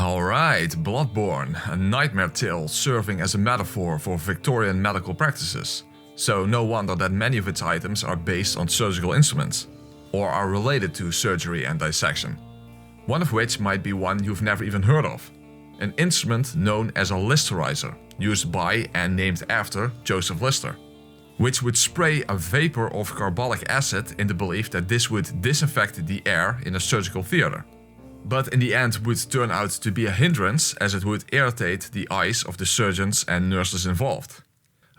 Alright, Bloodborne, a nightmare tale serving as a metaphor for Victorian medical practices. So no wonder that many of its items are based on surgical instruments, or are related to surgery and dissection. One of which might be one you've never even heard of. An instrument known as a Listerizer, used by and named after Joseph Lister, which would spray a vapor of carbolic acid in the belief that this would disinfect the air in a surgical theater. But in the end would turn out to be a hindrance, as it would irritate the eyes of the surgeons and nurses involved.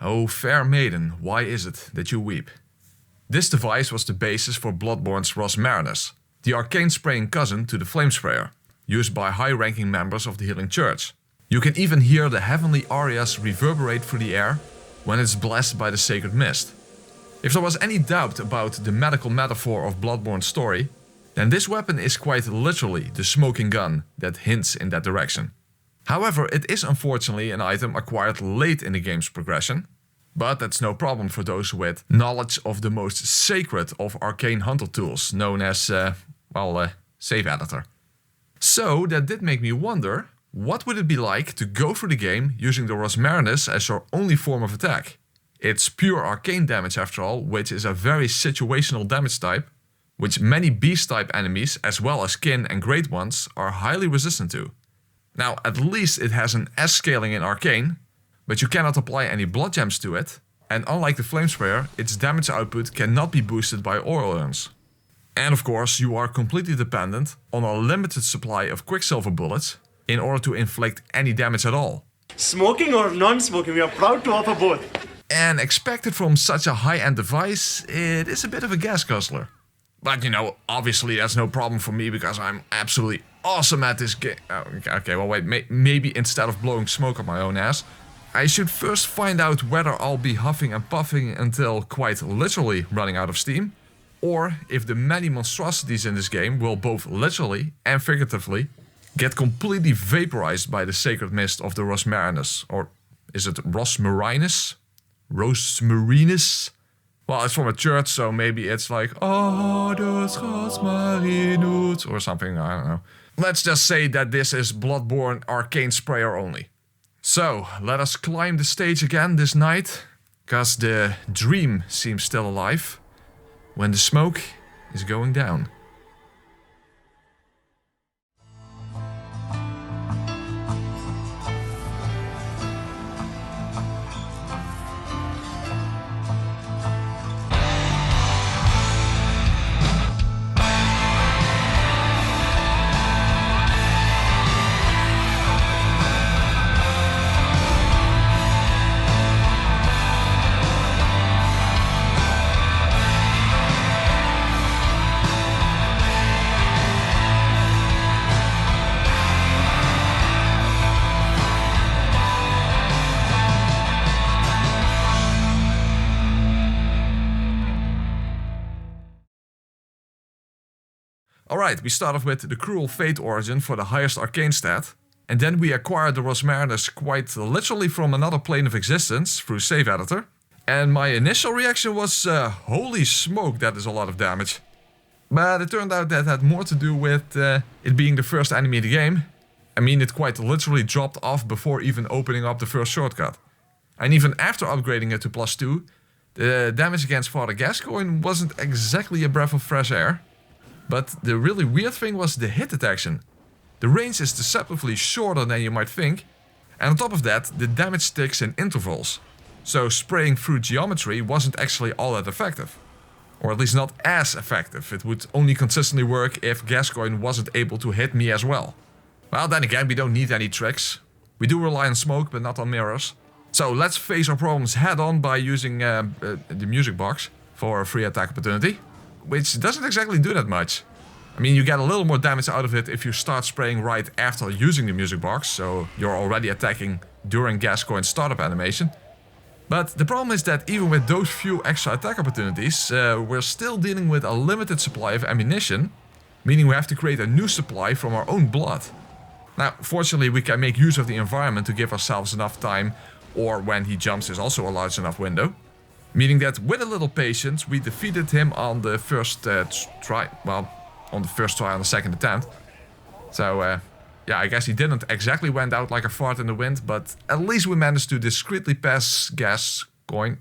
Oh, fair maiden, why is it that you weep? This device was the basis for Bloodborne's Rosmarinus, the arcane spraying cousin to the Flamesprayer, used by high-ranking members of the Healing Church. You can even hear the heavenly arias reverberate through the air when it's blessed by the sacred mist. If there was any doubt about the medical metaphor of Bloodborne's story, then this weapon is quite literally the smoking gun that hints in that direction. However, it is unfortunately an item acquired late in the game's progression, but that's no problem for those with knowledge of the most sacred of arcane hunter tools, known as, save editor. So that did make me wonder, what would it be like to go through the game using the Rosmarinus as your only form of attack? It's pure arcane damage after all, which is a very situational damage type, which many beast-type enemies, as well as kin and great ones, are highly resistant to. Now, at least it has an S scaling in arcane, but you cannot apply any blood gems to it, and unlike the Flamesprayer, its damage output cannot be boosted by oil urns. And of course, you are completely dependent on a limited supply of quicksilver bullets in order to inflict any damage at all. Smoking or non-smoking, we are proud to offer both. And expected from such a high-end device, it is a bit of a gas guzzler. But you know, obviously that's no problem for me because I'm absolutely awesome at this game. Oh, okay, well wait, maybe instead of blowing smoke up my own ass, I should first find out whether I'll be huffing and puffing until quite literally running out of steam, or if the many monstrosities in this game will both literally and figuratively get completely vaporized by the sacred mist of the Rosmarinus. Or is it Rosmarinus? Rosmarinus? Well, it's from a church, so maybe it's like, oh, those Rosmarinus, or something, I don't know. Let's just say that this is Bloodborne arcane sprayer only. So, let us climb the stage again this night, cause the dream seems still alive, when the smoke is going down. Alright, we start off with the Cruel Fate origin for the highest arcane stat, and then we acquire the Rosmarinus quite literally from another plane of existence through save editor. And my initial reaction was, holy smoke, that is a lot of damage. But it turned out that had more to do with it being the first enemy in the game. I mean, it quite literally dropped off before even opening up the first shortcut. And even after upgrading it to +2, the damage against Father Gascoigne wasn't exactly a breath of fresh air. But the really weird thing was the hit detection. The range is deceptively shorter than you might think, and on top of that, the damage sticks in intervals. So spraying through geometry wasn't actually all that effective. Or at least not as effective. It would only consistently work if Gascoigne wasn't able to hit me as well. Well, then again, we don't need any tricks. We do rely on smoke, but not on mirrors. So let's face our problems head on by using the music box for a free attack opportunity. Which doesn't exactly do that much. I mean, you get a little more damage out of it if you start spraying right after using the music box, so you're already attacking during Gascoigne's startup animation. But the problem is that even with those few extra attack opportunities, we're still dealing with a limited supply of ammunition, meaning we have to create a new supply from our own blood. Now, fortunately, we can make use of the environment to give ourselves enough time, or when he jumps is also a large enough window. Meaning that with a little patience, we defeated him on the first try. Well, on the first try on the second attempt. So, Yeah, I guess he didn't exactly went out like a fart in the wind, but at least we managed to discreetly pass gas coin.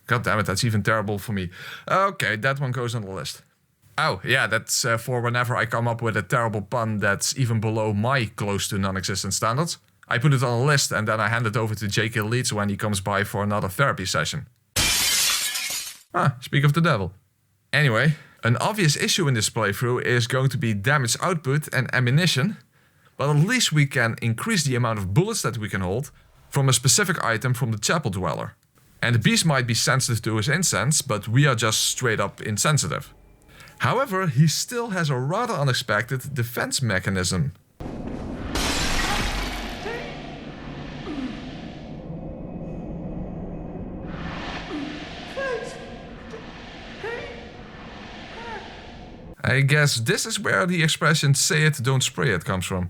God damn it, that's even terrible for me. Okay, that one goes on the list. Oh, yeah, that's for whenever I come up with a terrible pun that's even below my close to non-existent standards. I put it on a list and then I hand it over to J.K. Leeds when he comes by for another therapy session. Speak of the devil. Anyway, an obvious issue in this playthrough is going to be damage output and ammunition, but at least we can increase the amount of bullets that we can hold from a specific item from the chapel dweller. And the beast might be sensitive to his incense, but we are just straight up insensitive. However, he still has a rather unexpected defense mechanism. I guess this is where the expression "say it, don't spray it" comes from.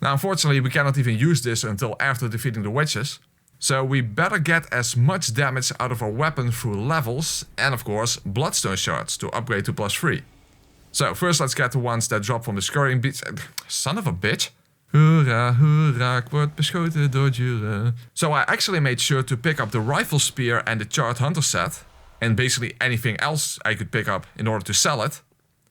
Now unfortunately we cannot even use this until after defeating the witches, so we better get as much damage out of our weapon through levels and of course bloodstone shards to upgrade to +3. So first let's get the ones that drop from the scurrying beast. Son of a bitch. Hoera, hoera, ik word beschoten door Jure. So I actually made sure to pick up the rifle spear and the charred hunter set, and basically anything else I could pick up in order to sell it,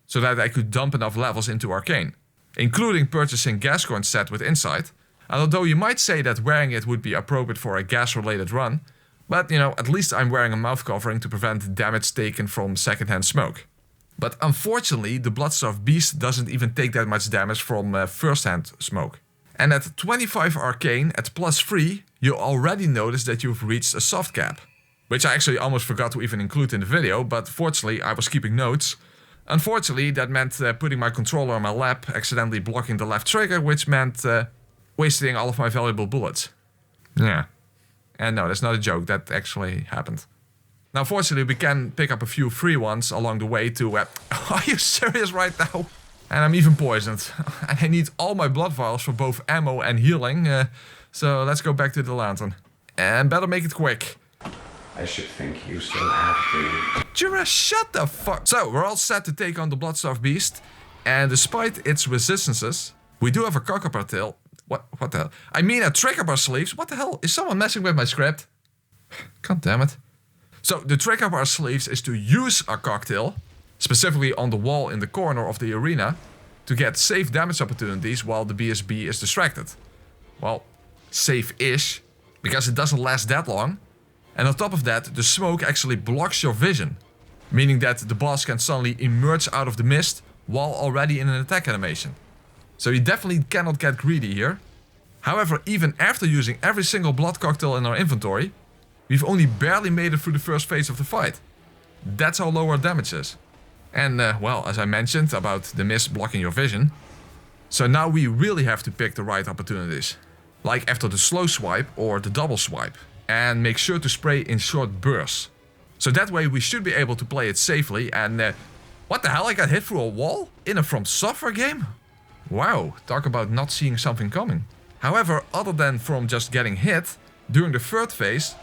so that I could dump enough levels into arcane, including purchasing Gascoigne set with insight. And although you might say that wearing it would be appropriate for a gas-related run, but you know, at least I'm wearing a mouth covering to prevent damage taken from secondhand smoke. But unfortunately, the Bloodstarved Beast doesn't even take that much damage from first-hand smoke. And at 25 arcane at +3, you already notice that you've reached a soft cap, which I actually almost forgot to even include in the video, but fortunately I was keeping notes. Unfortunately, that meant putting my controller on my lap, accidentally blocking the left trigger, which meant wasting all of my valuable bullets. Yeah. And no, that's not a joke, that actually happened. Now fortunately we can pick up a few free ones along the way to... Are you serious right now? And I'm even poisoned. And I need all my blood vials for both ammo and healing. So let's go back to the lantern. And better make it quick. I should think you still have to. Jura, shut the fuck. So, we're all set to take on the Bloodstarved Beast. And despite its resistances, we do have a counterpart tail. What the hell? I mean a trick up our sleeves. What the hell? Is someone messing with my script? God damn it. So, the trick up our sleeves is to use our cocktail, specifically on the wall in the corner of the arena, to get safe damage opportunities while the BSB is distracted. Well, safe-ish, because it doesn't last that long. And on top of that, the smoke actually blocks your vision, meaning that the boss can suddenly emerge out of the mist while already in an attack animation. So you definitely cannot get greedy here. However, even after using every single blood cocktail in our inventory, we've only barely made it through the first phase of the fight. That's how low our damage is. And well, as I mentioned about the mist blocking your vision, so now we really have to pick the right opportunities, like after the slow swipe or the double swipe. And make sure to spray in short bursts. So that way we should be able to play it safely and... what the hell, I got hit through a wall? In a From Software game? Wow, talk about not seeing something coming. However, other than from just getting hit, during the third phase,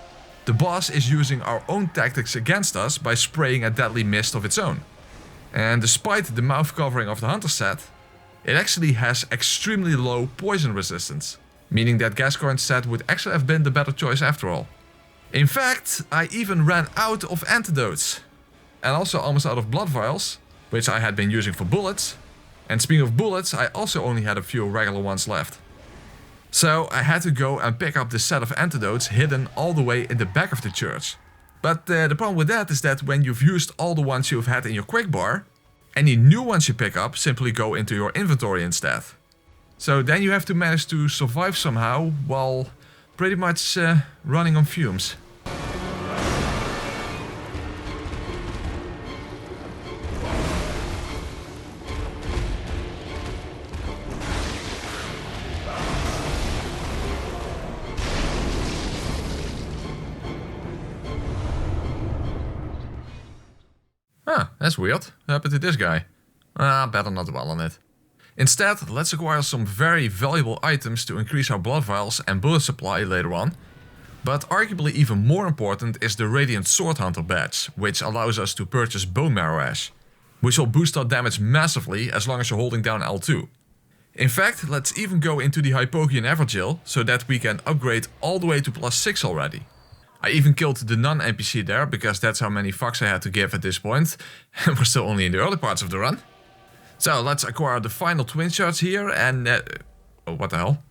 the boss is using our own tactics against us by spraying a deadly mist of its own. And despite the mouth covering of the hunter set, it actually has extremely low poison resistance. Meaning that Gascoigne set would actually have been the better choice after all. In fact, I even ran out of antidotes. And also almost out of blood vials, which I had been using for bullets. And speaking of bullets, I also only had a few regular ones left. So I had to go and pick up this set of antidotes hidden all the way in the back of the church. But the problem with that is that when you've used all the ones you've had in your quick bar, any new ones you pick up simply go into your inventory instead. So then you have to manage to survive somehow while pretty much running on fumes. That's weird. What happened to this guy? Better not dwell on it. Instead, let's acquire some very valuable items to increase our blood vials and bullet supply later on. But arguably even more important is the Radiant Sword Hunter badge, which allows us to purchase Bone Marrow Ash, which will boost our damage massively as long as you're holding down L2. In fact, let's even go into the Hypogean Evergaol so that we can upgrade all the way to +6 already. I even killed the non-NPC there because that's how many fucks I had to give at this point. And we're still only in the early parts of the run. So let's acquire the final twin shards here and... oh, what the hell?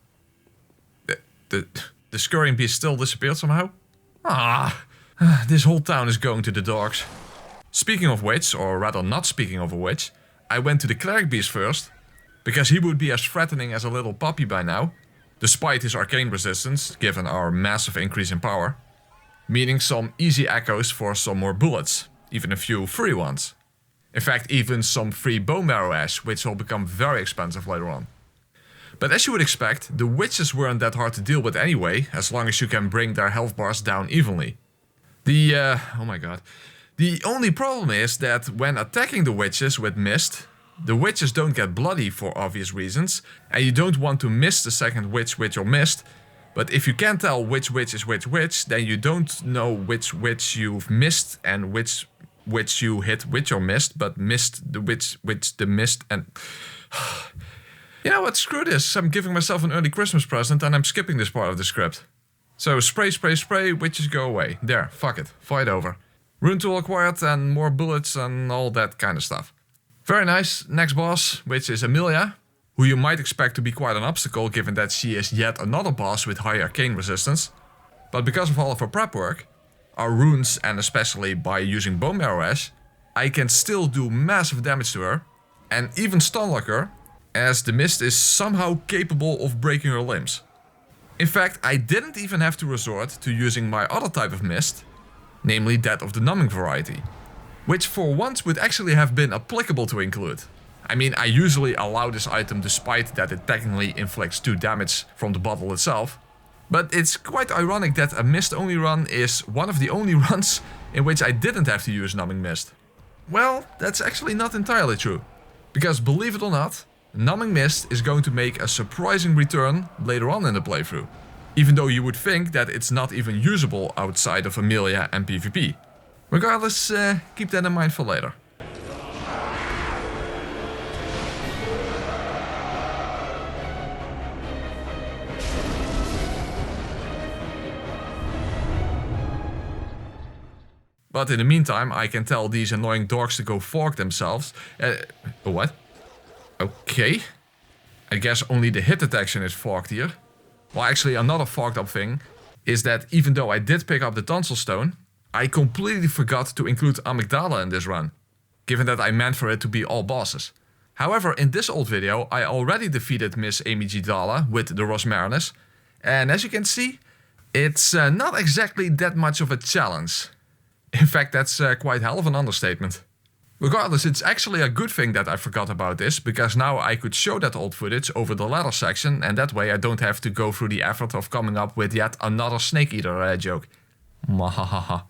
The scurrying beast still disappeared somehow? This whole town is going to the dogs. Speaking of which, or rather not speaking of which, I went to the cleric beast first. Because he would be as threatening as a little puppy by now, despite his arcane resistance, given our massive increase in power. Meaning some easy echoes for some more bullets, even a few free ones. In fact, even some free bone marrow ash, which will become very expensive later on. But as you would expect, the witches weren't that hard to deal with anyway, as long as you can bring their health bars down evenly. Oh my god. The only problem is that when attacking the witches with mist, the witches don't get bloody for obvious reasons, and you don't want to miss the second witch with your mist. But if you can't tell which witch is which witch, then you don't know which witch you've missed and which witch you hit with your mist, but missed the witch with the mist and... You know what, screw this, I'm giving myself an early Christmas present and I'm skipping this part of the script. So spray, spray, spray, witches go away. There, fuck it, fight over. Rune tool acquired and more bullets and all that kind of stuff. Very nice, next boss, which is Amelia, who you might expect to be quite an obstacle given that she is yet another boss with high arcane resistance. But because of all of her prep work, our runes and especially by using bone marrow ash, I can still do massive damage to her and even stun lock her, as the mist is somehow capable of breaking her limbs. In fact, I didn't even have to resort to using my other type of mist, namely that of the numbing variety. Which for once would actually have been applicable to include. I mean, I usually allow this item despite that it technically inflicts 2 damage from the bottle itself. But it's quite ironic that a mist only run is one of the only runs in which I didn't have to use numbing mist. Well, that's actually not entirely true. Because believe it or not, numbing mist is going to make a surprising return later on in the playthrough. Even though you would think that it's not even usable outside of Amelia and PvP. Regardless, keep that in mind for later. But in the meantime, I can tell these annoying dogs to go fork themselves. What? Okay. I guess only the hit detection is forked here. Well, actually, another fucked up thing is that even though I did pick up the tonsil stone, I completely forgot to include Amygdala in this run, given that I meant for it to be all bosses. However, in this old video, I already defeated Miss Amy G. Dala with the Rosmarinus, and as you can see, it's not exactly that much of a challenge. In fact, that's quite hell of an understatement. Regardless, it's actually a good thing that I forgot about this, because now I could show that old footage over the ladder section, and that way I don't have to go through the effort of coming up with yet another Snake Eater joke. Mwahaha.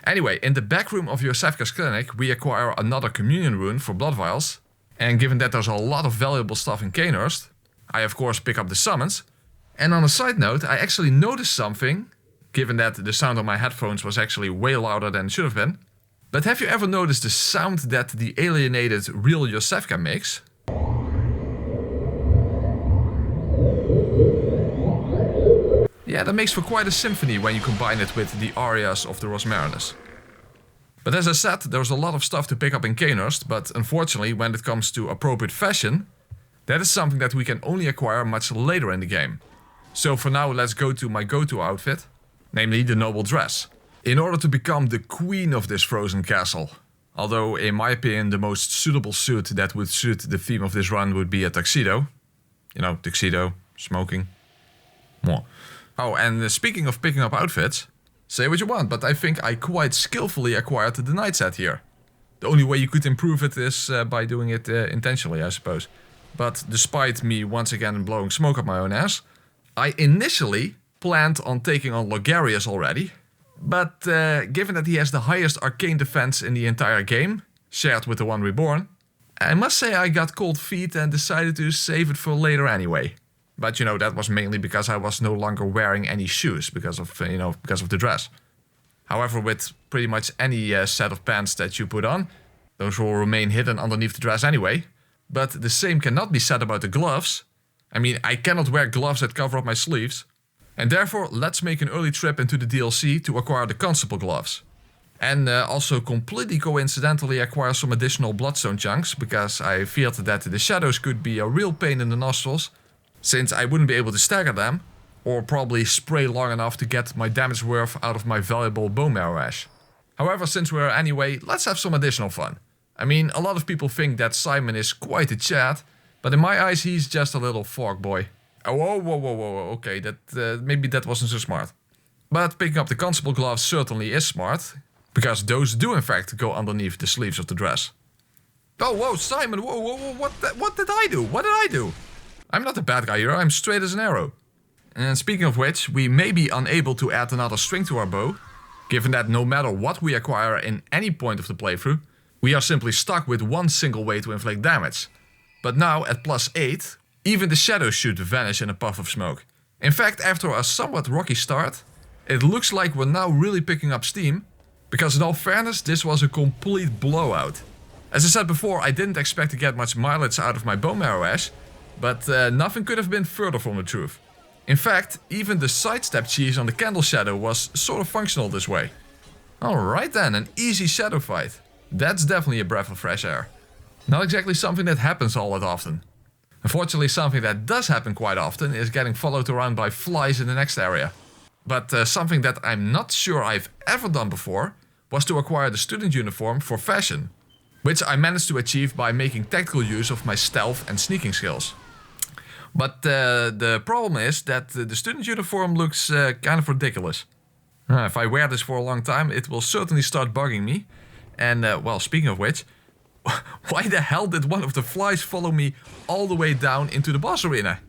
Anyway, in the back room of Yosefka's clinic, we acquire another communion rune for blood vials. And given that there's a lot of valuable stuff in Canehurst, I of course pick up the summons. And on a side note, I actually noticed something, given that the sound on my headphones was actually way louder than it should have been. But have you ever noticed the sound that the alienated real Yosefka makes? Yeah, that makes for quite a symphony when you combine it with the arias of the Rosmarinus. But as I said, there's a lot of stuff to pick up in Canehurst, but unfortunately when it comes to appropriate fashion, that is something that we can only acquire much later in the game. So for now let's go to my go-to outfit, namely the noble dress. In order to become the queen of this frozen castle. Although in my opinion the most suitable suit that would suit the theme of this run would be a tuxedo. You know, tuxedo, smoking. Mwah. Oh, and speaking of picking up outfits, say what you want, but I think I quite skillfully acquired the night set here. The only way you could improve it is by doing it intentionally, I suppose. But despite me once again blowing smoke up my own ass, I initially planned on taking on Logarius already. But given that he has the highest arcane defense in the entire game, shared with the one reborn, I must say I got cold feet and decided to save it for later anyway. But you know, that was mainly because I was no longer wearing any shoes because of the dress. However, with pretty much any set of pants that you put on, those will remain hidden underneath the dress anyway. But the same cannot be said about the gloves, I mean, I cannot wear gloves that cover up my sleeves. And therefore, let's make an early trip into the DLC to acquire the constable gloves. And also completely coincidentally acquire some additional bloodstone chunks, because I feared that the shadows could be a real pain in the nostrils, since I wouldn't be able to stagger them, or probably spray long enough to get my damage worth out of my valuable bone marrow ash. However, since we're anyway, let's have some additional fun. I mean, a lot of people think that Simon is quite a Chad, but in my eyes he's just a little fog boy. Oh, whoa, okay, maybe that wasn't so smart. But picking up the constable gloves certainly is smart, because those do in fact go underneath the sleeves of the dress. Oh, whoa, Simon, whoa, what did I do? What did I do? I'm not a bad guy here, I'm straight as an arrow. And speaking of which, we may be unable to add another string to our bow, given that no matter what we acquire in any point of the playthrough, we are simply stuck with one single way to inflict damage. But now, at +8, even the shadows should vanish in a puff of smoke. In fact, after a somewhat rocky start, it looks like we're now really picking up steam, because in all fairness, this was a complete blowout. As I said before, I didn't expect to get much mileage out of my bone marrow ash, but nothing could have been further from the truth. In fact, even the sidestep cheese on the candle shadow was sort of functional this way. Alright then, an easy shadow fight. That's definitely a breath of fresh air. Not exactly something that happens all that often. Unfortunately, something that does happen quite often is getting followed around by flies in the next area. But something that I'm not sure I've ever done before was to acquire the student uniform for fashion, which I managed to achieve by making tactical use of my stealth and sneaking skills. But the problem is that the student uniform looks kind of ridiculous. If I wear this for a long time, it will certainly start bugging me. And, well, speaking of which, why the hell did one of the flies follow me all the way down into the boss arena?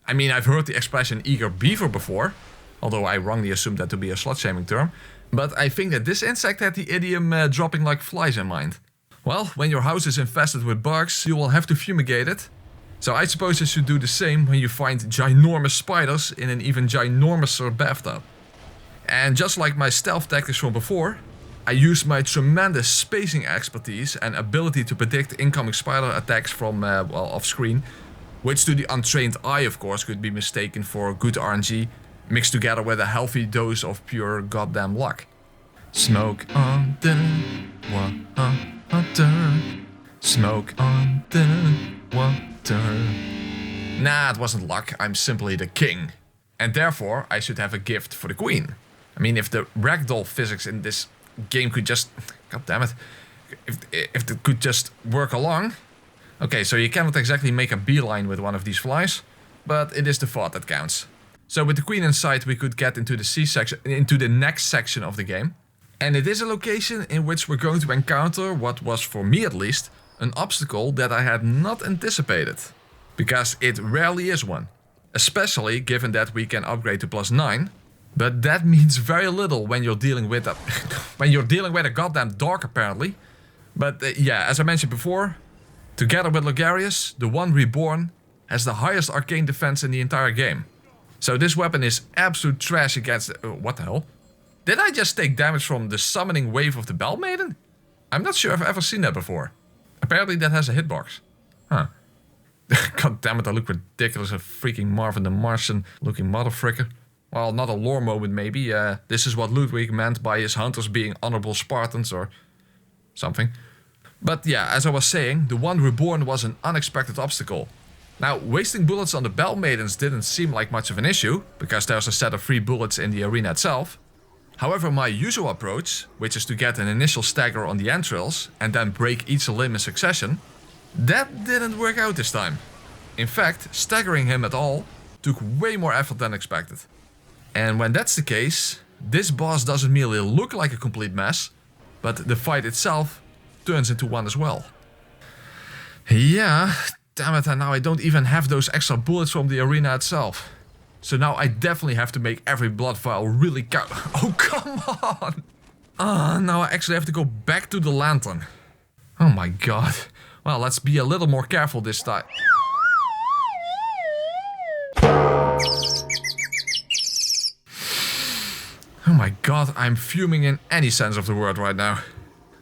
I mean, I've heard the expression eager beaver before, although I wrongly assumed that to be a slut-shaming term, but I think that this insect had the idiom dropping like flies in mind. Well, when your house is infested with bugs, you will have to fumigate it. So I suppose you should do the same when you find ginormous spiders in an even ginormouser bathtub. And just like my stealth tactics from before, I used my tremendous spacing expertise and ability to predict incoming spider attacks from, well, off screen, which to the untrained eye of course could be mistaken for good RNG, mixed together with a healthy dose of pure goddamn luck. Smoke on the water, smoke on the water. Nah, it wasn't luck, I'm simply the king. And therefore, I should have a gift for the queen. I mean, if the ragdoll physics in this game could just... God damn it. If it could just work along. Okay, so you cannot exactly make a beeline with one of these flies, but it is the thought that counts. So with the queen in sight, we could get into the C-section, into the next section of the game. And it is a location in which we're going to encounter what was, for me at least, an obstacle that I had not anticipated. Because it rarely is one. Especially given that we can upgrade to +9. But that means very little when you're dealing with a... when you're dealing with a goddamn dog apparently. But yeah, as I mentioned before, together with Logarius, the One Reborn has the highest arcane defense in the entire game. So this weapon is absolute trash against... what the hell? Did I just take damage from the summoning wave of the Bell Maiden? I'm not sure I've ever seen that before. Apparently that has a hitbox. Huh. God damn it, I look ridiculous, a freaking Marvin the Martian looking motherfricker. Well, not a lore moment maybe, this is what Ludwig meant by his hunters being honorable Spartans or something. But yeah, as I was saying, the One Reborn was an unexpected obstacle. Now, wasting bullets on the Bell Maidens didn't seem like much of an issue, because there's a set of free bullets in the arena itself. However, my usual approach, which is to get an initial stagger on the entrails and then break each limb in succession, that didn't work out this time. In fact, staggering him at all took way more effort than expected. And when that's the case, this boss doesn't merely look like a complete mess, but the fight itself turns into one as well. Yeah, damn it, and now I don't even have those extra bullets from the arena itself. So now I definitely have to make every blood vial really count. Oh, come on! Now I actually have to go back to the lantern. Oh my god. Well, let's be a little more careful this time. Oh my god, I'm fuming in any sense of the word right now.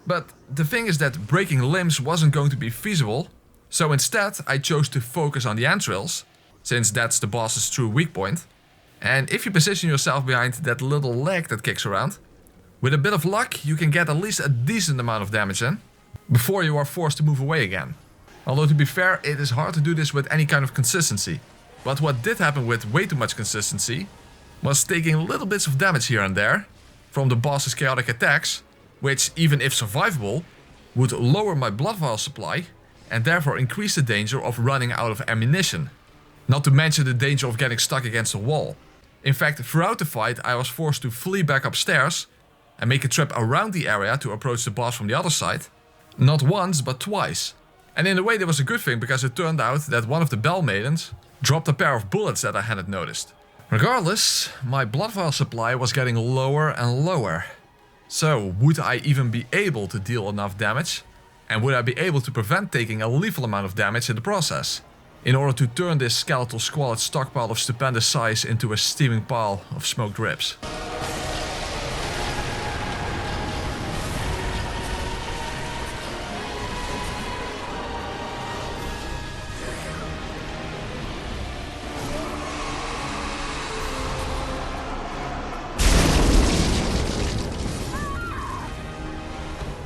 But the thing is that breaking limbs wasn't going to be feasible, so instead I chose to focus on the entrails, since that's the boss's true weak point. And if you position yourself behind that little leg that kicks around, with a bit of luck you can get at least a decent amount of damage in, before you are forced to move away again. Although to be fair, it is hard to do this with any kind of consistency. But what did happen with way too much consistency was taking little bits of damage here and there from the boss's chaotic attacks, which, even if survivable, would lower my blood vial supply and therefore increase the danger of running out of ammunition. Not to mention the danger of getting stuck against a wall. In fact, throughout the fight I was forced to flee back upstairs and make a trip around the area to approach the boss from the other side. Not once, but twice. And in a way that was a good thing, because it turned out that one of the Bell Maidens dropped a pair of bullets that I hadn't noticed. Regardless, my blood vial supply was getting lower and lower. So, would I even be able to deal enough damage? And would I be able to prevent taking a lethal amount of damage in the process, in order to turn this skeletal squalid stockpile of stupendous size into a steaming pile of smoked ribs?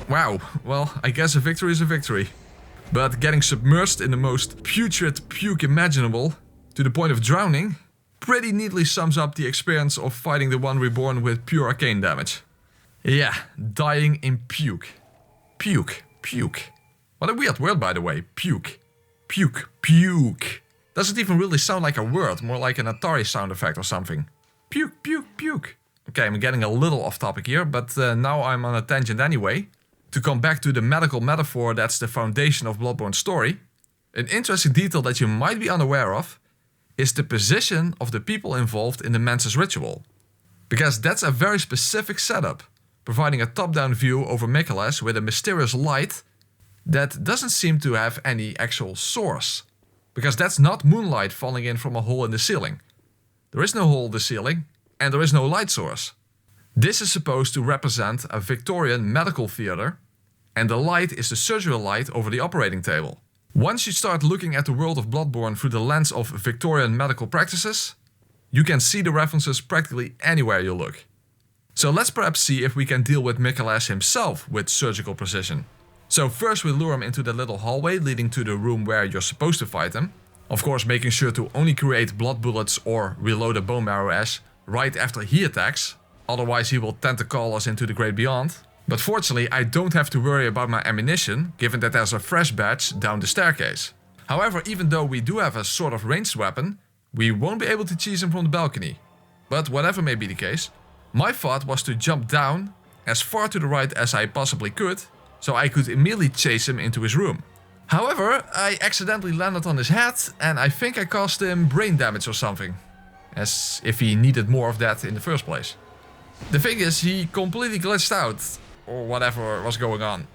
Wow, well, I guess a victory is a victory. But getting submerged in the most putrid puke imaginable, to the point of drowning, pretty neatly sums up the experience of fighting the One Reborn with pure arcane damage. Yeah, dying in puke. Puke, puke. What a weird word, by the way, puke. Puke, puke. Doesn't even really sound like a word, more like an Atari sound effect or something. Puke, puke, puke. Okay, I'm getting a little off topic here, but now I'm on a tangent anyway. To come back to the medical metaphor that's the foundation of Bloodborne's story, an interesting detail that you might be unaware of is the position of the people involved in the Menses ritual. Because that's a very specific setup, providing a top-down view over Mikolas with a mysterious light that doesn't seem to have any actual source. Because that's not moonlight falling in from a hole in the ceiling. There is no hole in the ceiling, and there is no light source. This is supposed to represent a Victorian medical theater, and the light is the surgical light over the operating table. Once you start looking at the world of Bloodborne through the lens of Victorian medical practices, you can see the references practically anywhere you look. So let's perhaps see if we can deal with Mikolas himself with surgical precision. So first we lure him into the little hallway leading to the room where you're supposed to fight him. Of course, making sure to only create blood bullets or reload a bone marrow ash right after he attacks. Otherwise he will tentacle us into the great beyond. But fortunately I don't have to worry about my ammunition, given that there's a fresh batch down the staircase. However, even though we do have a sort of ranged weapon, we won't be able to cheese him from the balcony. But whatever may be the case, my thought was to jump down as far to the right as I possibly could, so I could immediately chase him into his room. However, I accidentally landed on his head and I think I caused him brain damage or something. As if he needed more of that in the first place. The thing is, he completely glitched out, or whatever was going on.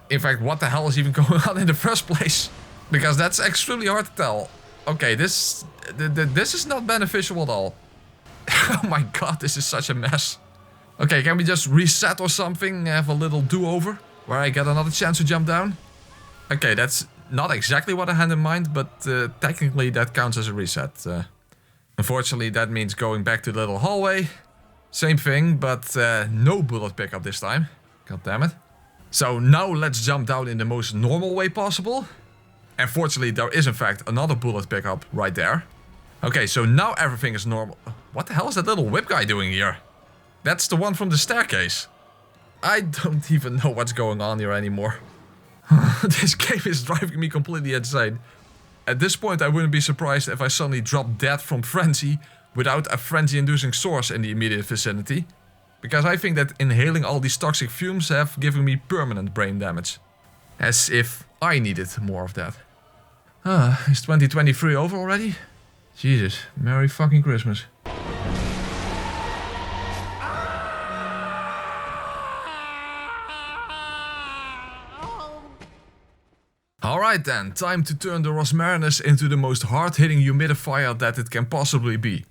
In fact, what the hell is even going on in the first place? Because that's extremely hard to tell. Okay, this is not beneficial at all. Oh my god, this is such a mess. Okay, can we just reset or something, have a little do-over, where I get another chance to jump down? Okay, that's not exactly what I had in mind, but technically that counts as a reset. Unfortunately, that means going back to the little hallway. Same thing, but no bullet pickup this time. God damn it. So now let's jump down in the most normal way possible. And fortunately there is in fact another bullet pickup right there. Okay, so now everything is normal. What the hell is that little whip guy doing here? That's the one from the staircase. I don't even know what's going on here anymore. This game is driving me completely insane. At this point I wouldn't be surprised if I suddenly drop dead from frenzy without a frenzy-inducing source in the immediate vicinity. Because I think that inhaling all these toxic fumes have given me permanent brain damage. As if I needed more of that. Is 2023 over already? Jesus, Merry fucking Christmas. Alright then, time to turn the Rosmarinus into the most hard-hitting humidifier that it can possibly be.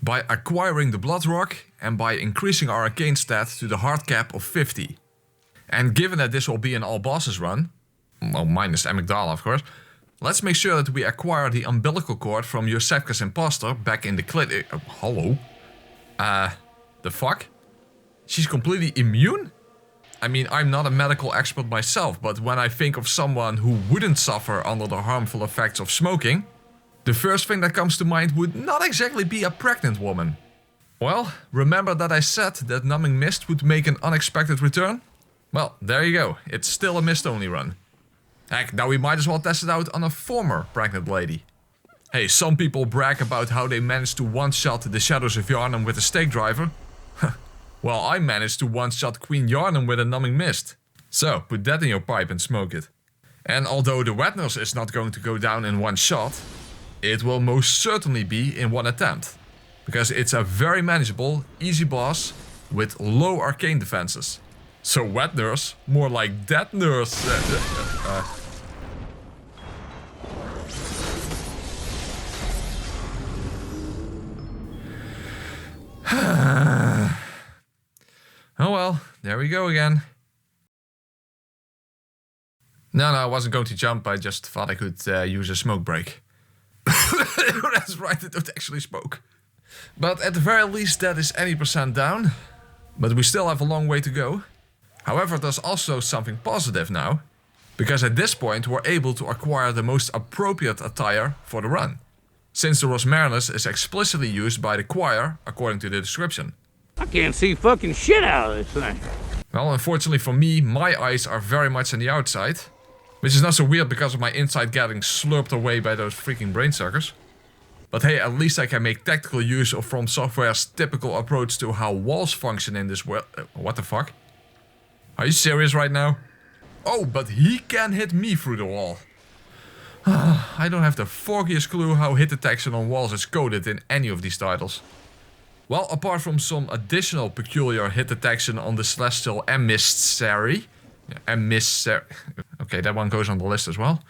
By acquiring the blood rock and by increasing our arcane stat to the hard cap of 50. And given that this will be an all bosses run, well minus Amygdala of course, let's make sure that we acquire the umbilical cord from Yosefka's imposter back in the clinic. Hello? The fuck? She's completely immune? I mean, I'm not a medical expert myself, but when I think of someone who wouldn't suffer under the harmful effects of smoking, the first thing that comes to mind would not exactly be a pregnant woman. Well, remember that I said that numbing mist would make an unexpected return? Well, there you go. It's still a mist-only run. Heck, now we might as well test it out on a former pregnant lady. Hey, some people brag about how they managed to one-shot the Shadows of Yharnam with a stake driver. Well, I managed to one-shot Queen Yharnam with a numbing mist. So, put that in your pipe and smoke it. And although the wet nurse is not going to go down in one shot, it will most certainly be in one attempt. Because it's a very manageable, easy boss with low arcane defenses. So wet nurse, more like dead nurse. Oh well, there we go again. No, I wasn't going to jump, I just thought I could use a smoke break. That's right, I don't actually smoke. But at the very least that is any percent down. But we still have a long way to go. However, there's also something positive now. Because at this point we're able to acquire the most appropriate attire for the run. Since the Rosmarinus is explicitly used by the choir, according to the description. I can't see fucking shit out of this thing. Well, unfortunately for me, my eyes are very much on the outside. Which is not so weird because of my inside getting slurped away by those freaking brain suckers. But hey, at least I can make tactical use of From Software's typical approach to how walls function in this world. What the fuck? Are you serious right now? Oh, but he can hit me through the wall. I don't have the foggiest clue how hit detection on walls is coded in any of these titles. Well, apart from some additional peculiar hit detection on the Celestial Emissary. Okay, that one goes on the list as well.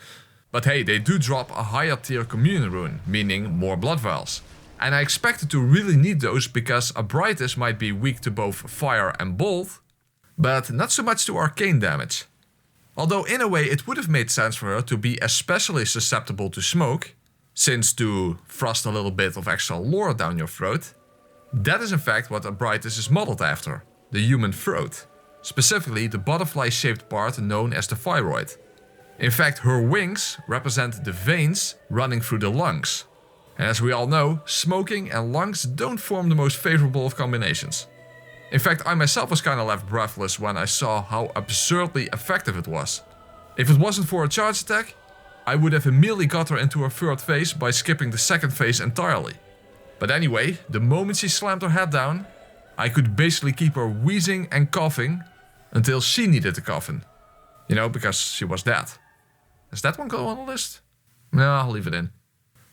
But hey, they do drop a higher tier communion rune, meaning more blood vials. And I expected to really need those because Abritus might be weak to both fire and bolt, but not so much to arcane damage. Although in a way it would have made sense for her to be especially susceptible to smoke, since to thrust a little bit of extra lore down your throat, that is in fact what Abritus is modeled after, the human throat. Specifically the butterfly-shaped part known as the thyroid. In fact, her wings represent the veins running through the lungs. And as we all know, smoking and lungs don't form the most favorable of combinations. In fact, I myself was kinda left breathless when I saw how absurdly effective it was. If it wasn't for a charge attack, I would have immediately got her into her third phase by skipping the second phase entirely. But anyway, the moment she slammed her head down, I could basically keep her wheezing and coughing until she needed the coffin. You know, because she was dead. Does that one go on the list? No, I'll leave it in.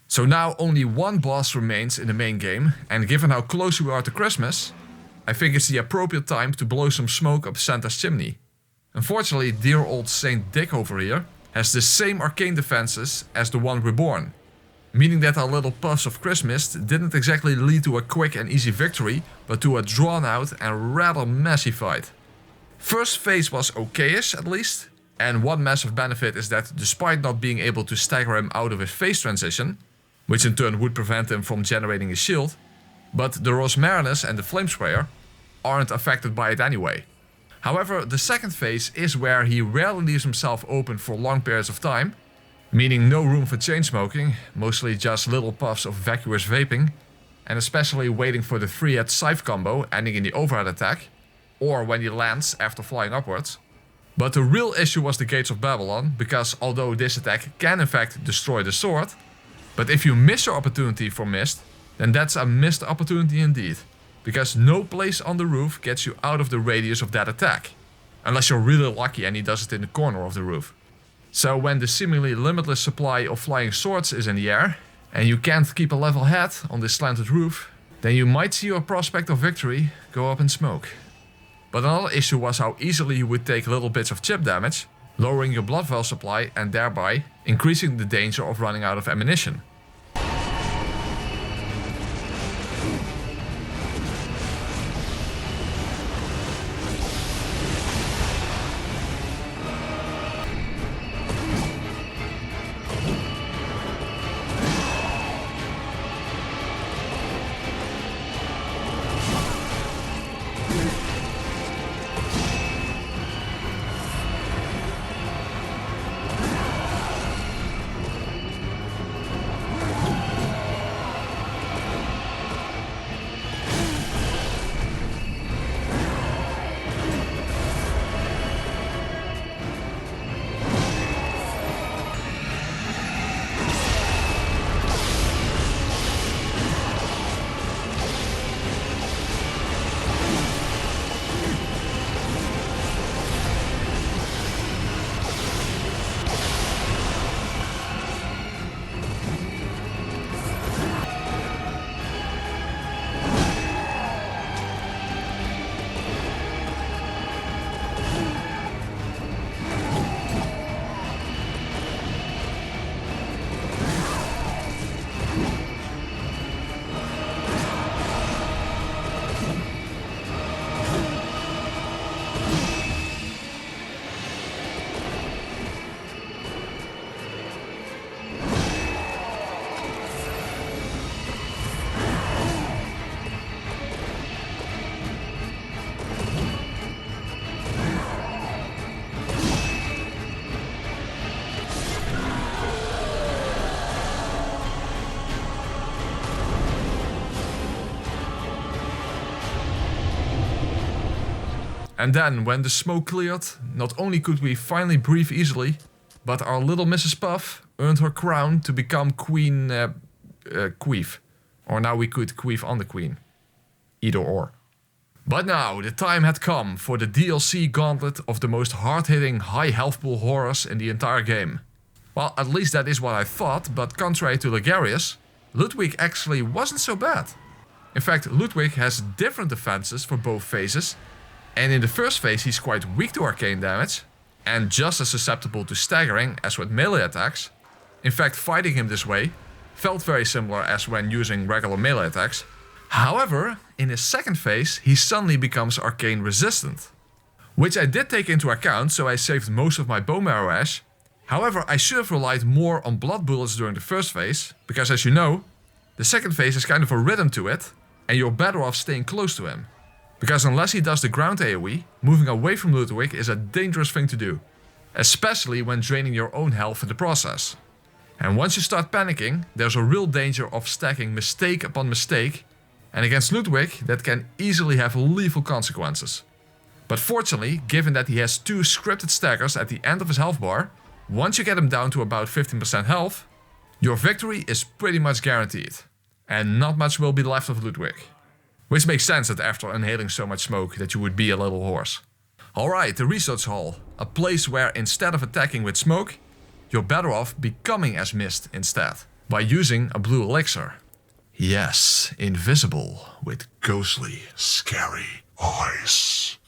So now only one boss remains in the main game, and given how close we are to Christmas, I think it's the appropriate time to blow some smoke up Santa's chimney. Unfortunately, dear old Saint Dick over here has the same arcane defenses as the one reborn, meaning that our little puffs of Christmas didn't exactly lead to a quick and easy victory, but to a drawn out and rather messy fight. First phase was okayish at least, and one massive benefit is that despite not being able to stagger him out of his phase transition, which in turn would prevent him from generating a shield, but the Rosmarinus and the Flamesprayer aren't affected by it anyway. However, the second phase is where he rarely leaves himself open for long periods of time, meaning no room for chain smoking, mostly just little puffs of vacuous vaping, and especially waiting for the 3-hit scythe combo ending in the overhead attack, or when he lands after flying upwards. But the real issue was the Gates of Babylon, because although this attack can in fact destroy the sword, but if you miss your opportunity for mist, then that's a missed opportunity indeed. Because no place on the roof gets you out of the radius of that attack. Unless you're really lucky and he does it in the corner of the roof. So when the seemingly limitless supply of flying swords is in the air, and you can't keep a level head on this slanted roof, then you might see your prospect of victory go up in smoke. But another issue was how easily you would take little bits of chip damage, lowering your blood vial supply and thereby increasing the danger of running out of ammunition. And then, when the smoke cleared, not only could we finally breathe easily, but our little Mrs. Puff earned her crown to become Queen Queef. Or now we could queef on the Queen. Either or. But now, the time had come for the DLC gauntlet of the most hard-hitting high health pool horrors in the entire game. Well, at least that is what I thought, but contrary to Ligarius, Ludwig actually wasn't so bad. In fact, Ludwig has different defenses for both phases, and in the first phase he's quite weak to arcane damage, and just as susceptible to staggering as with melee attacks. In fact, fighting him this way felt very similar as when using regular melee attacks. However, in his second phase, he suddenly becomes arcane resistant. Which I did take into account, so I saved most of my bone marrow ash. However, I should have relied more on blood bullets during the first phase, because as you know, the second phase has kind of a rhythm to it, and you're better off staying close to him. Because unless he does the ground AoE, moving away from Ludwig is a dangerous thing to do. Especially when draining your own health in the process. And once you start panicking, there's a real danger of stacking mistake upon mistake, and against Ludwig that can easily have lethal consequences. But fortunately, given that he has 2 scripted staggers at the end of his health bar, once you get him down to about 15% health, your victory is pretty much guaranteed. And not much will be left of Ludwig. Which makes sense that after inhaling so much smoke that you would be a little hoarse. Alright, the research hall. A place where instead of attacking with smoke, you're better off becoming as mist instead. By using a blue elixir. Yes, invisible, with ghostly, scary eyes.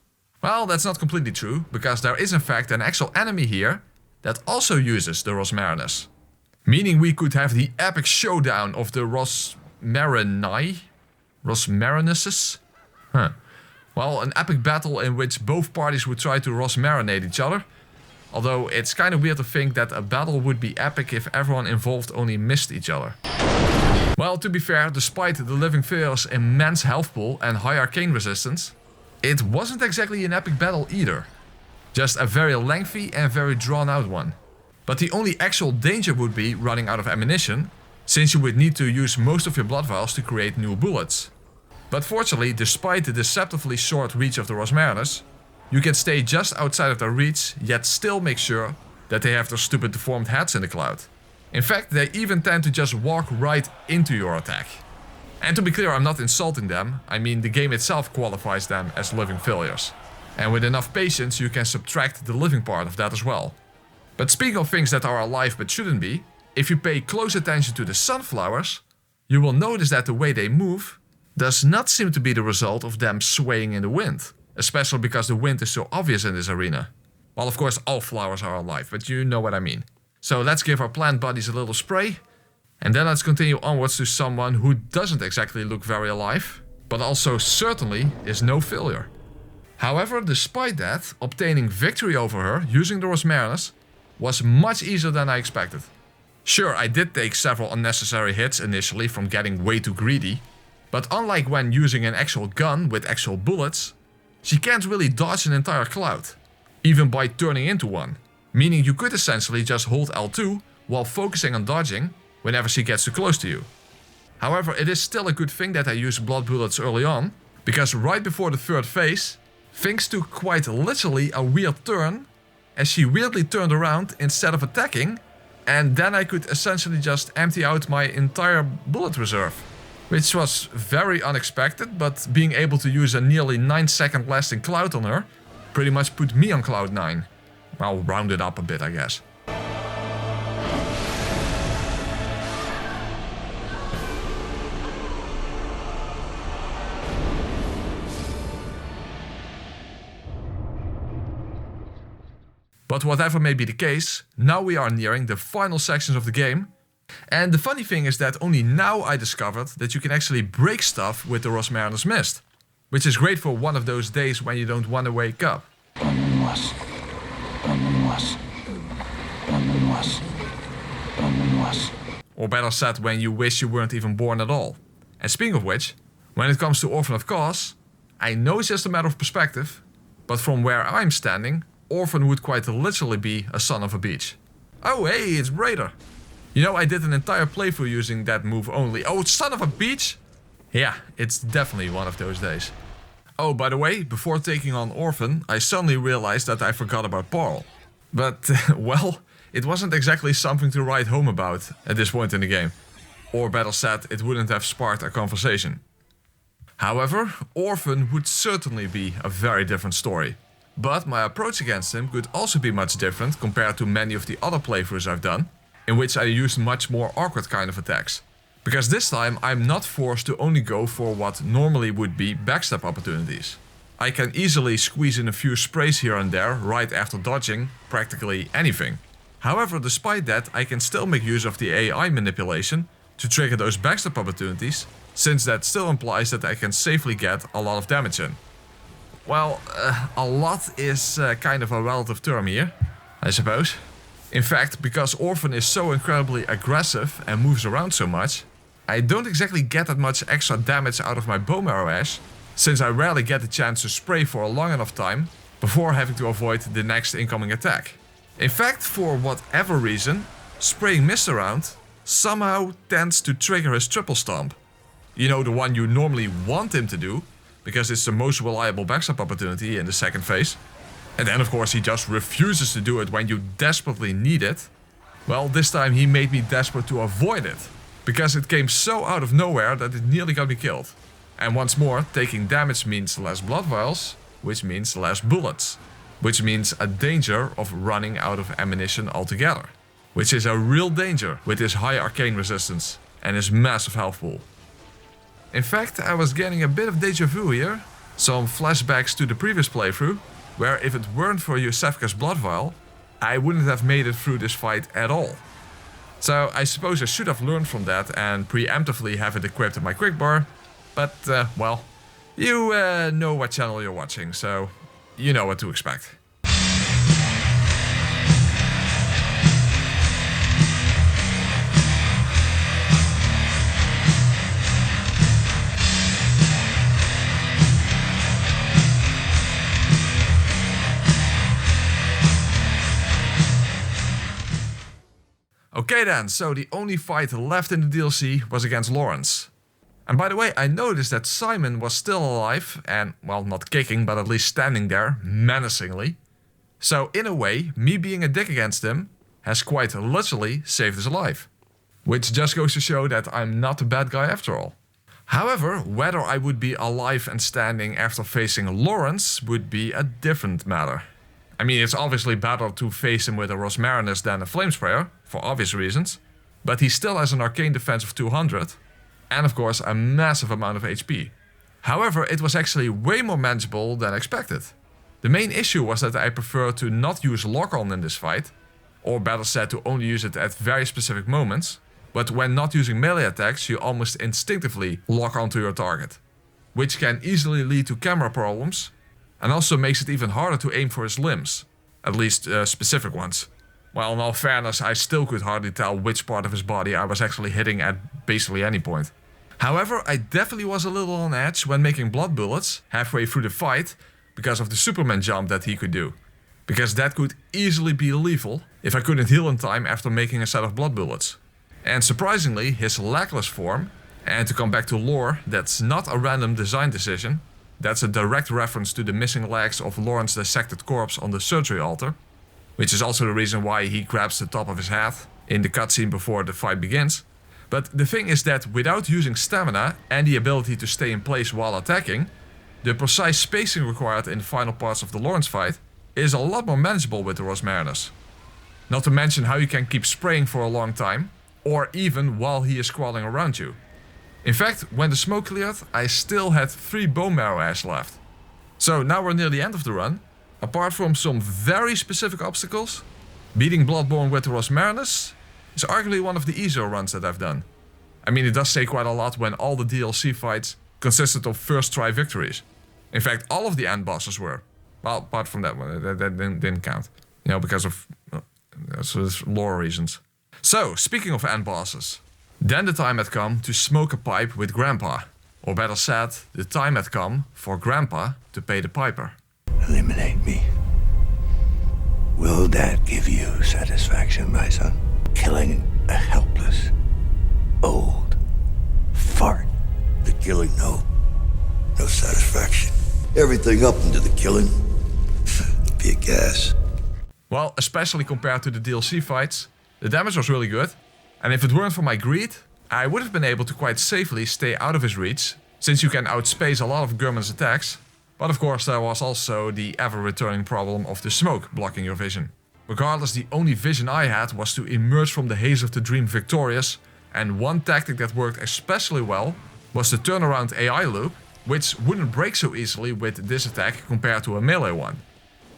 Well, that's not completely true, because there is in fact an actual enemy here that also uses the Rosmarinus. Meaning we could have the epic showdown of the Rosmarinuses? Well, an epic battle in which both parties would try to Rosmarinate each other. Although it's kind of weird to think that a battle would be epic if everyone involved only missed each other. Well, to be fair, despite the Living Fail's immense health pool and high arcane resistance, it wasn't exactly an epic battle either. Just a very lengthy and very drawn out one. But the only actual danger would be running out of ammunition, since you would need to use most of your blood vials to create new bullets. But fortunately, despite the deceptively short reach of the Rosmarinus, you can stay just outside of their reach, yet still make sure that they have their stupid deformed heads in the cloud. In fact, they even tend to just walk right into your attack. And to be clear, I'm not insulting them, I mean the game itself qualifies them as living failures. And with enough patience you can subtract the living part of that as well. But speaking of things that are alive but shouldn't be, if you pay close attention to the sunflowers, you will notice that the way they move does not seem to be the result of them swaying in the wind. Especially because the wind is so obvious in this arena. Well, of course all flowers are alive, but you know what I mean. So let's give our plant buddies a little spray. And then let's continue onwards to someone who doesn't exactly look very alive, but also certainly is no failure. However, despite that, obtaining victory over her using the Rosmarinus was much easier than I expected. Sure, I did take several unnecessary hits initially from getting way too greedy, but unlike when using an actual gun with actual bullets, she can't really dodge an entire cloud, even by turning into one, meaning you could essentially just hold L2 while focusing on dodging whenever she gets too close to you. However, it is still a good thing that I used blood bullets early on, because right before the third phase, things took quite literally a weird turn, as she weirdly turned around instead of attacking, and then I could essentially just empty out my entire bullet reserve. Which was very unexpected, but being able to use a nearly 9-second lasting cloud on her pretty much put me on cloud 9. Well, rounded up a bit, I guess. But whatever may be the case, now we are nearing the final sections of the game. And the funny thing is that only now I discovered that you can actually break stuff with the Rosmarinus Mist. Which is great for one of those days when you don't want to wake up. Or better said, when you wish you weren't even born at all. And speaking of which, when it comes to Orphan of Cause, I know it's just a matter of perspective, but from where I'm standing, Orphan would quite literally be a son of a beach. Oh hey, it's Braider. You know, I did an entire playthrough using that move only. Oh, son of a beach? Yeah, it's definitely one of those days. Oh, by the way, before taking on Orphan, I suddenly realized that I forgot about Paul. But, well, it wasn't exactly something to write home about at this point in the game. Or better said, it wouldn't have sparked a conversation. However, Orphan would certainly be a very different story. But my approach against him could also be much different compared to many of the other playthroughs I've done, in which I used much more awkward kind of attacks. Because this time I'm not forced to only go for what normally would be backstab opportunities. I can easily squeeze in a few sprays here and there right after dodging practically anything. However, despite that, I can still make use of the AI manipulation to trigger those backstab opportunities, since that still implies that I can safely get a lot of damage in. Well, a lot is kind of a relative term here, I suppose. In fact, because Orphan is so incredibly aggressive and moves around so much, I don't exactly get that much extra damage out of my bone marrow ash, since I rarely get the chance to spray for a long enough time before having to avoid the next incoming attack. In fact, for whatever reason, spraying mist around somehow tends to trigger his triple stomp. You know, the one you normally want him to do, because it's the most reliable backstab opportunity in the second phase. And then of course he just refuses to do it when you desperately need it. Well, this time he made me desperate to avoid it, because it came so out of nowhere that it nearly got me killed. And once more, taking damage means less blood vials, which means less bullets, which means a danger of running out of ammunition altogether, which is a real danger with his high arcane resistance and his massive health pool. In fact, I was getting a bit of deja vu here, some flashbacks to the previous playthrough, where if it weren't for Yusefka's blood vial, I wouldn't have made it through this fight at all. So I suppose I should have learned from that and preemptively have it equipped in my quickbar, but well, you know what channel you're watching, so you know what to expect. Okay then, so the only fight left in the DLC was against Lawrence. And by the way, I noticed that Simon was still alive and, well, not kicking, but at least standing there, menacingly. So in a way, me being a dick against him has quite literally saved his life. Which just goes to show that I'm not a bad guy after all. However, whether I would be alive and standing after facing Lawrence would be a different matter. I mean, it's obviously better to face him with a Rosmarinus than a Flamesprayer, for obvious reasons, but he still has an arcane defense of 200, and of course a massive amount of HP. However, it was actually way more manageable than expected. The main issue was that I prefer to not use lock-on in this fight, or better said to only use it at very specific moments, but when not using melee attacks you almost instinctively lock onto your target, which can easily lead to camera problems, and also makes it even harder to aim for his limbs, at least specific ones. Well, in all fairness, I still could hardly tell which part of his body I was actually hitting at basically any point. However, I definitely was a little on edge when making blood bullets halfway through the fight because of the Superman jump that he could do. Because that could easily be lethal if I couldn't heal in time after making a set of blood bullets. And surprisingly, his legless form, and to come back to lore, that's not a random design decision. That's a direct reference to the missing legs of Lawrence's dissected corpse on the surgery altar, which is also the reason why he grabs the top of his head in the cutscene before the fight begins. But the thing is that without using stamina and the ability to stay in place while attacking, the precise spacing required in the final parts of the Lawrence fight is a lot more manageable with the Rosmarinus. Not to mention how you can keep spraying for a long time, or even while he is crawling around you. In fact, when the smoke cleared, I still had 3 bone marrow ash left. So now we're near the end of the run. Apart from some very specific obstacles, beating Bloodborne with the Rosmarinus is arguably one of the easier runs that I've done. I mean, it does say quite a lot when all the DLC fights consisted of first try victories. In fact, all of the end bosses were. Well, apart from that one, that didn't count. You know, because of lore reasons. So, speaking of end bosses, then the time had come to smoke a pipe with Grandpa. Or better said, the time had come for Grandpa to pay the piper. Eliminate me. Will that give you satisfaction, my son? Killing a helpless, old fart. The killing, no. No satisfaction. Everything up into the killing. Be a gas. Well, especially compared to the DLC fights, the damage was really good. And if it weren't for my greed, I would have been able to quite safely stay out of his reach, since you can outspace a lot of Gurman's attacks. But of course there was also the ever-returning problem of the smoke blocking your vision. Regardless, the only vision I had was to emerge from the haze of the dream victorious, and one tactic that worked especially well was the turnaround AI loop, which wouldn't break so easily with this attack compared to a melee one.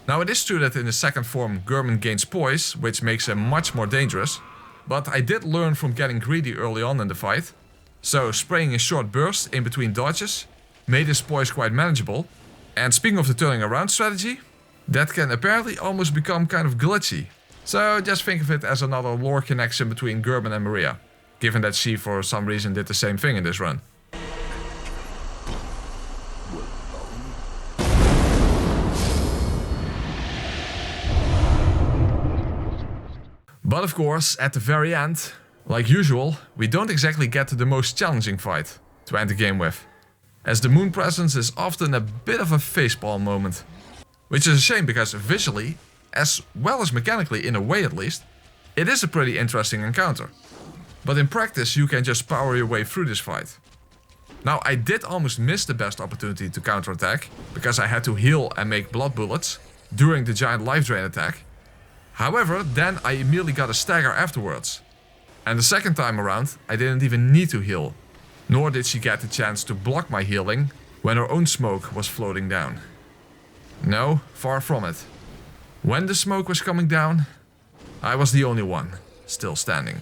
Now it is true that in the second form Gurman gains poise, which makes him much more dangerous, but I did learn from getting greedy early on in the fight, so spraying in short bursts in between dodges made his poise quite manageable. And speaking of the turning around strategy, that can apparently almost become kind of glitchy. So just think of it as another lore connection between Gurman and Maria, given that she for some reason did the same thing in this run. But of course, at the very end, like usual, we don't exactly get to the most challenging fight to end the game with, as the moon presence is often a bit of a facepalm moment. Which is a shame because visually, as well as mechanically in a way at least, it is a pretty interesting encounter. But in practice you can just power your way through this fight. Now I did almost miss the best opportunity to counterattack, because I had to heal and make blood bullets during the giant life drain attack. However, then I immediately got a stagger afterwards. And the second time around I didn't even need to heal, nor did she get the chance to block my healing when her own smoke was floating down. No, far from it. When the smoke was coming down, I was the only one still standing.